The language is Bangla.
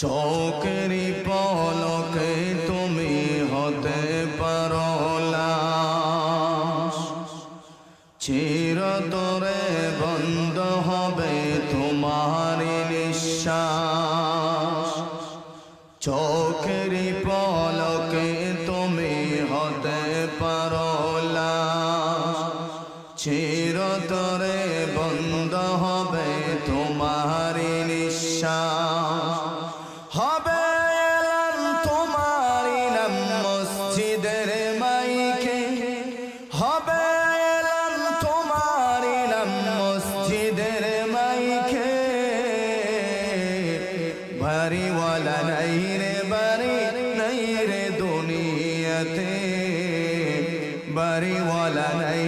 চোখেরই পলকে তুমি হতে পারো লাশ, চিরতরে বন্ধ হবে তোমারি নিঃশ্বাস। চোখেরই পলকে তুমি হতে পারো লাশ, চিরতরে বন্ধ হবে তোমারি নিঃশ্বাস। হবে এলান তোমারি নাম মসজিদের মাইকে, হবে এলান তোমারি নাম মসজিদের মাইকে। বাড়িওয়ালা নাই রে বাড়ি নাই রে দুনিয়াতে, বাড়িওয়ালা নাই